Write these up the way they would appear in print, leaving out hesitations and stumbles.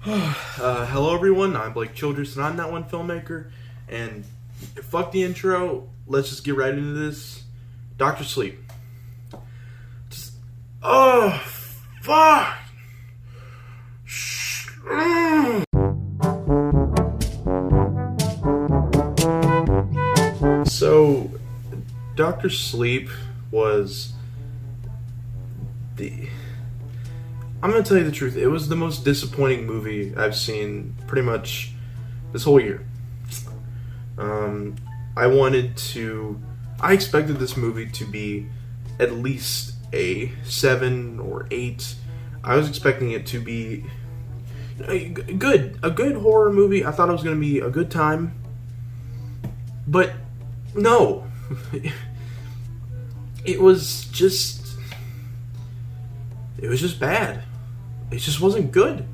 Hello everyone, I'm Blake Childress and I'm that one filmmaker. And fuck the intro, let's just get right into this. Dr. Sleep. Just, oh, fuck. So, Dr. Sleep was the. I'm gonna tell you the truth. It was the most disappointing movie I've seen pretty much this whole year. I wanted to. I expected this movie to be at least a 7 or 8. I was expecting it to be a good horror movie. I thought it was gonna be a good time, but no, it was just bad. It just wasn't good.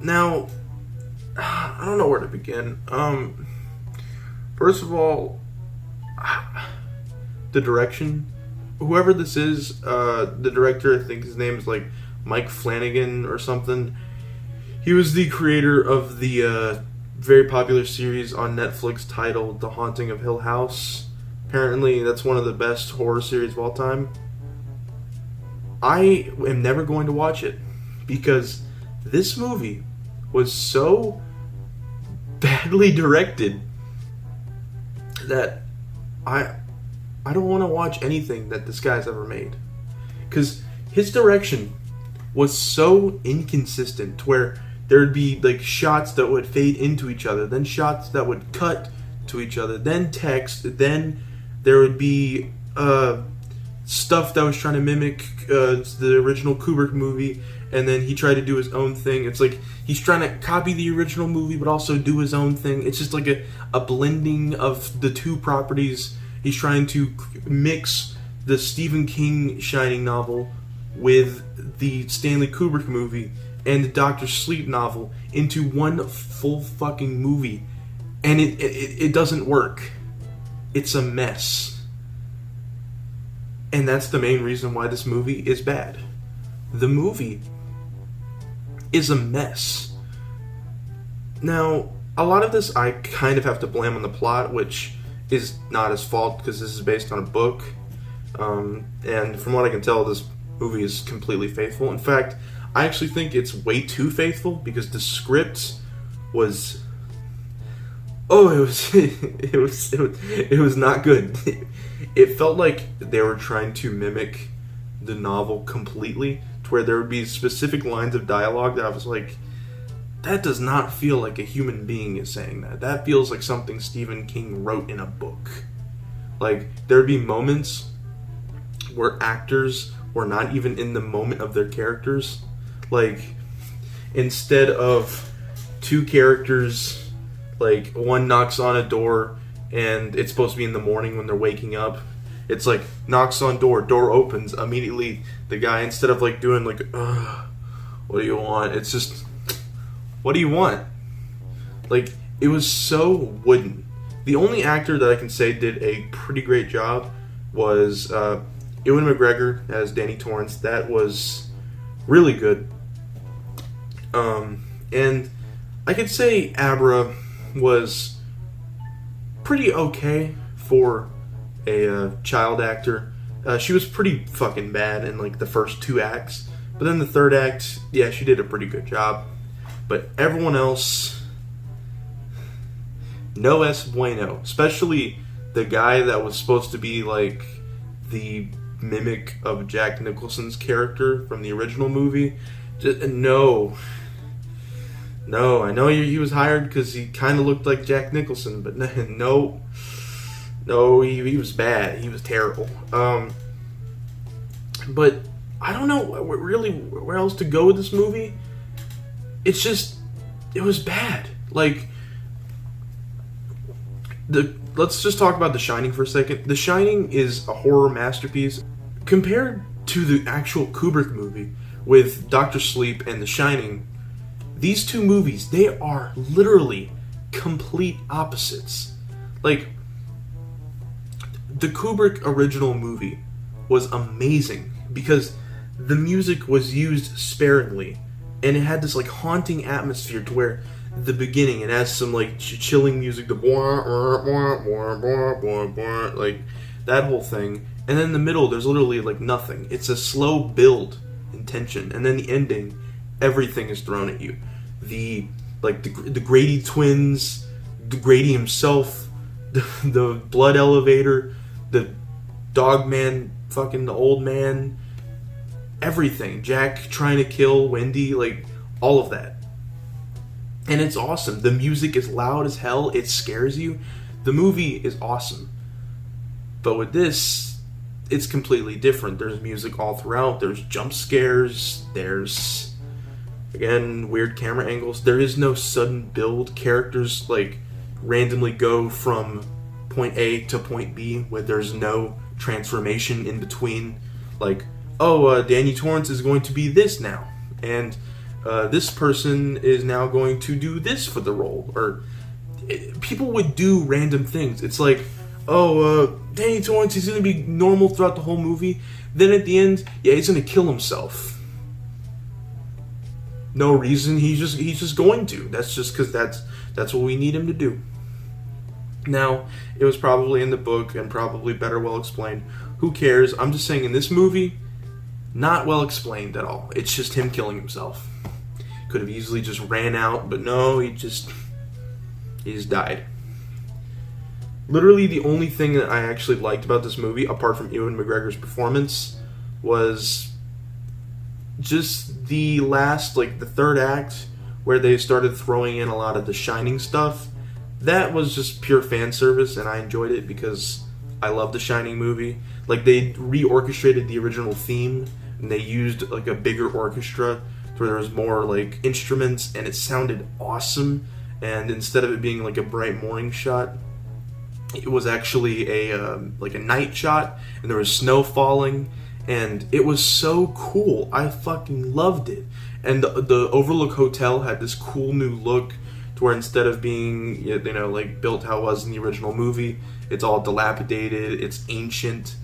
Now, I don't know where to begin. First of all, the direction. Whoever this is, the director, I think his name is like Mike Flanagan or something. He was the creator of the very popular series on Netflix titled The Haunting of Hill House. Apparently, that's one of the best horror series of all time. I am never going to watch it because this movie was so badly directed that I don't want to watch anything that this guy's ever made, because his direction was so inconsistent where there'd be like shots that would fade into each other, then shots that would cut to each other, then text, then there would be stuff that was trying to mimic the original Kubrick movie, and then he tried to do his own thing. It's like he's trying to copy the original movie but also do his own thing. It's just like a blending of the two properties. He's trying to mix the Stephen King Shining novel with the Stanley Kubrick movie and the Doctor Sleep novel into one full fucking movie, and it doesn't work. It's a mess. And that's the main reason why this movie is bad. The movie is a mess. Now, a lot of this I kind of have to blame on the plot, which is not his fault because this is based on a book. And from what I can tell, this movie is completely faithful. In fact, I actually think it's way too faithful because the script was... Oh, it was not good. It felt like they were trying to mimic the novel completely, to where there would be specific lines of dialogue that I was like, that does not feel like a human being is saying that. That feels like something Stephen King wrote in a book. Like, there would be moments where actors were not even in the moment of their characters. Like, instead of two characters... Like, one knocks on a door, and it's supposed to be in the morning when they're waking up. It's like, knocks on door opens. Immediately, the guy, instead of, like, doing, like, what do you want? It's just, what do you want? Like, it was so wooden. The only actor that I can say did a pretty great job was Ewan McGregor as Danny Torrance. That was really good. And I could say Abra was pretty okay for a child actor. She was pretty fucking bad in like the first 2 acts, but then the 3rd act, yeah, she did a pretty good job. But everyone else, no es bueno. Especially the guy that was supposed to be like the mimic of Jack Nicholson's character from the original movie. No, I know he was hired because he kind of looked like Jack Nicholson, but no, he was bad. He was terrible. But I don't know really where else to go with this movie. It's just, it was bad. Like, let's just talk about The Shining for a second. The Shining is a horror masterpiece. Compared to the actual Kubrick movie with Dr. Sleep and The Shining, these two movies, they are literally complete opposites. Like, the Kubrick original movie was amazing because the music was used sparingly. and it had this like haunting atmosphere to where the beginning it has some like chilling music, the like that whole thing, and then in the middle there's literally like nothing. It's a slow build in tension, and then the ending, everything is thrown at you. The Grady twins, the Grady himself, the blood elevator, the dog man, fucking the old man, everything. Jack trying to kill Wendy, like all of that. And it's awesome. The music is loud as hell. It scares you. The movie is awesome. But with this, it's completely different. There's music all throughout. There's jump scares. There's, again, weird camera angles. There is no sudden build. Characters, like, randomly go from point A to point B where there's no transformation in between. Like, Danny Torrance is going to be this now. And this person is now going to do this for the role. Or people would do random things. It's like, Danny Torrance, he's going to be normal throughout the whole movie. Then at the end, he's going to kill himself. No reason. He's just going to. That's just because that's what we need him to do. Now, it was probably in the book and probably better well explained. Who cares? I'm just saying in this movie, not well explained at all. It's just him killing himself. Could have easily just ran out, but no, he just died. Literally the only thing that I actually liked about this movie, apart from Ewan McGregor's performance, was just the last, like the third act, where they started throwing in a lot of the Shining stuff. That was just pure fan service, and I enjoyed it because I love the Shining movie. Like, they reorchestrated the original theme, and they used like a bigger orchestra where there was more like instruments, and it sounded awesome. And instead of it being like a bright morning shot, it was actually a night shot, and there was snow falling, and it was so cool. I fucking loved it. And the Overlook Hotel had this cool new look, to where instead of being like built how it was in the original movie, it's all dilapidated, it's ancient,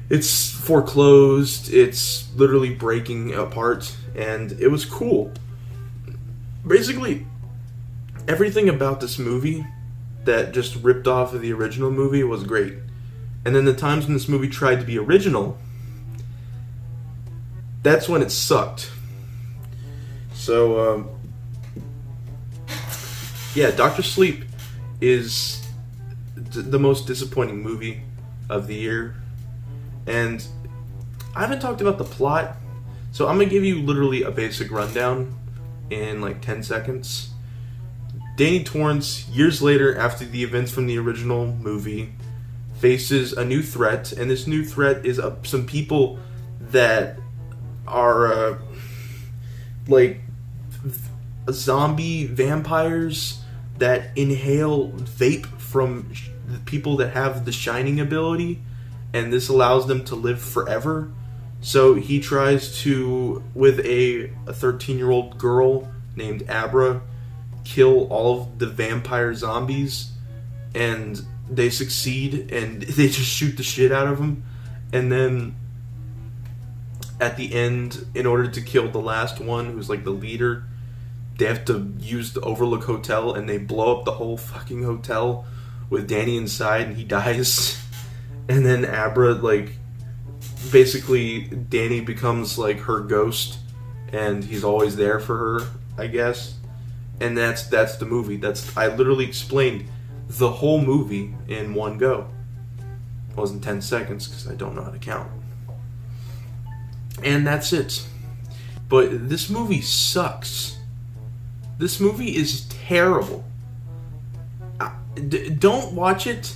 it's foreclosed, it's literally breaking apart, and it was cool. Basically, everything about this movie that just ripped off of the original movie was great. And then the times when this movie tried to be original, that's when it sucked. So, Dr. Sleep is the most disappointing movie of the year. And I haven't talked about the plot, so I'm going to give you literally a basic rundown in like 10 seconds. Danny Torrance, years later after the events from the original movie, faces a new threat, and this new threat is some people that are like zombie vampires that inhale vape from the people that have the Shining ability, and this allows them to live forever. So he tries to, with a 13-year-old girl named Abra, kill all of the vampire zombies, and they succeed, and they just shoot the shit out of them. And then at the end, in order to kill the last one, who's like the leader, they have to use the Overlook Hotel, and they blow up the whole fucking hotel with Danny inside, and he dies. And then Abra, like, basically Danny becomes like her ghost, and he's always there for her, I guess. And that's the movie. I literally explained the whole movie in one go. It wasn't 10 seconds because I don't know how to count. And that's it. But this movie sucks. This movie is terrible. Don't watch it.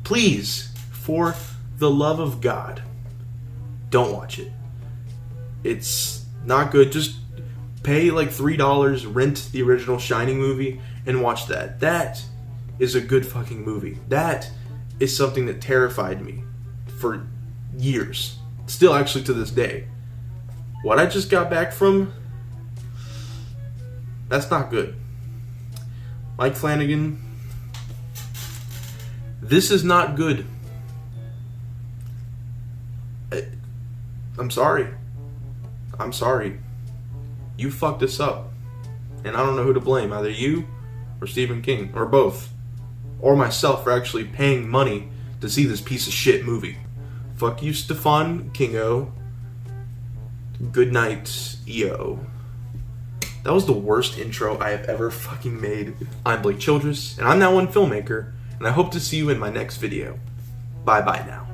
Please, for the love of God, don't watch it. It's not good. Just pay like $3, rent the original Shining movie, and watch that. That is a good fucking movie. That is something that terrified me for years. Still, actually, to this day. What I just got back from, that's not good. Mike Flanagan, this is not good. I'm sorry. You fucked us up. And I don't know who to blame, either you or Stephen King, or both. Or myself for actually paying money to see this piece of shit movie. Fuck you, Stefan Kingo. Good night, EO. That was the worst intro I have ever fucking made. I'm Blake Childress, and I'm now one filmmaker, and I hope to see you in my next video. Bye-bye now.